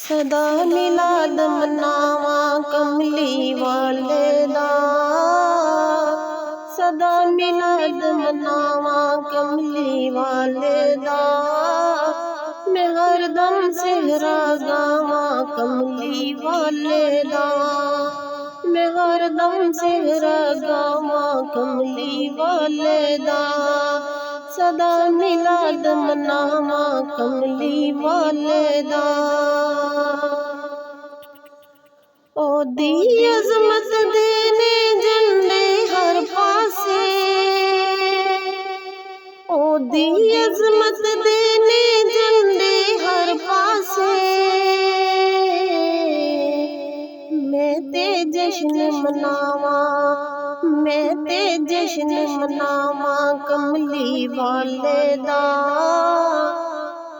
सदा मिलाद मनावा कमली वाले दा, सदा मिलाद मनावा कमली वाले दा। मैं हरदम सेहरा गावा कमली वाले दा, मैं हरदम सेहरा गावा कमली वाले दा। सदा मिलाद मनावा कमली वाले दा। ओदी अज़मत देने झंडे हर पासे, ओदी अज़मत देने झंडे हर पासे। मैं ते जश्न मनावा, मैं ते जश्न मनावा कमली वाले दा,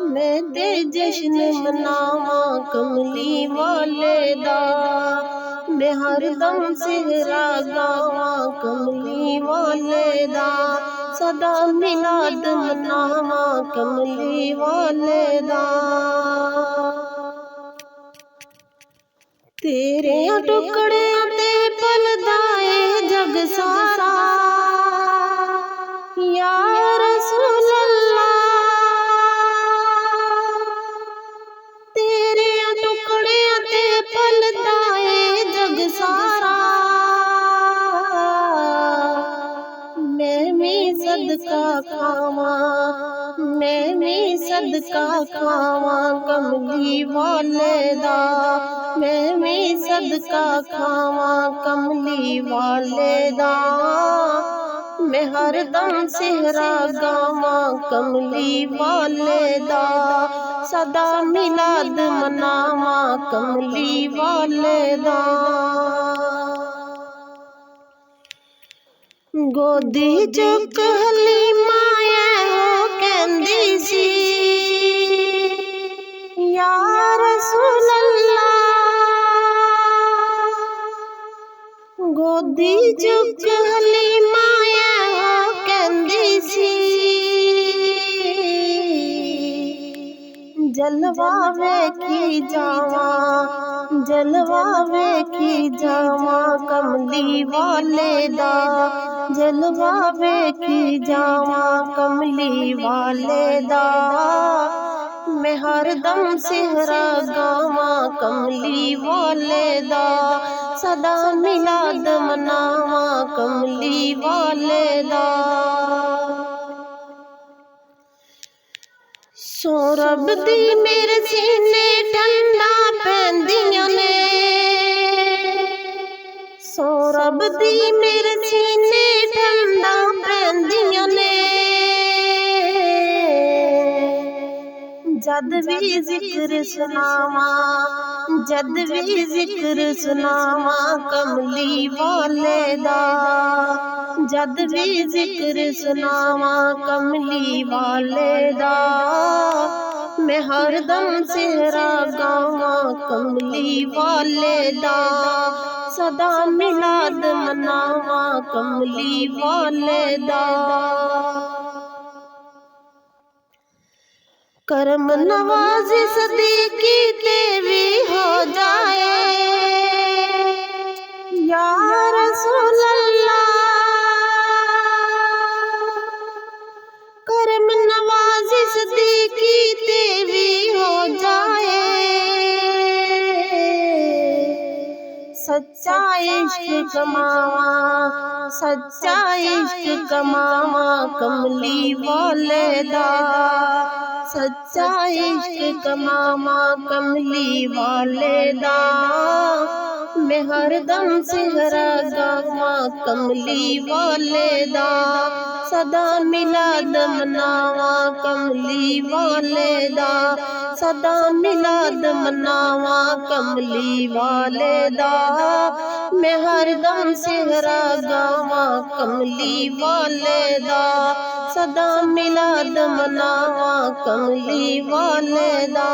मैं ते जश्न मनावा कमली वाले दा। मैं हरदम सेहरा गावा कमली वाले दा, सदा मिलाद मनावा कमली वाले दा। तेरे टुकड़े ते पलदा ए जग सारा, या रसूल अल्लाह। तेरे टुकड़े ते पलदा ए जग सारा, मैं भी सदका खावा, मैं भी सदका खावा कमली वाले दा, मैं भी सदका खावा कमली वाले दा। मैं हरदम सेहरा गावा कमली वाले दा, सदा मिलाद मनावा कमली वाले दा। गोदी चुक हलीमा हो कहंदी सी, या रसूल अल्लाह। गोदी चुक हलीमा हो कहंदी सी, जलवा वेखी जावा, जलवा वेखी जावा कमली वाले दा, जलवा वेखी जावा कमली वाले दा। मैं हरदम सेहरा गावा कमली वाले दा, सदा मिलाद मनावा कमली वाले दा। सोरब दी मेरे सीने ठंडा पैंदियां ने, सोरब दी मेरे सीने ठंडा पैंदियां ने। जद भी जिक्र सुनावा, जद भी जिक्र सुनावा कमली वाले दा, जद भी जिक्र सुनावा कमली वाले दा। मैं हरदम सेहरा गावा कमली वाले दा, सदा मिलाद मनावा कमली वाले दा। करम नवाज़ी सदीकी तेरी हो जाए, या रसूल अल्लाह। करम नवाज़ी सदीकी तेरी हो जाए, सच्चा इश्क कमावा, सच्चा इश्क कमावा कमली वाले दा, सच्चा इश्क कमावा कमली वाले दा। मैं हरदम सेहरा गावा कमली वाले दा, सदा मिलाद मनावा कमली वाले दा, सदा मिलाद मनावा कमली वाले दा। मैं हरदम सेहरा गावा कमली वाले दा, सदा मिलाद मनावा कमली वाले दा।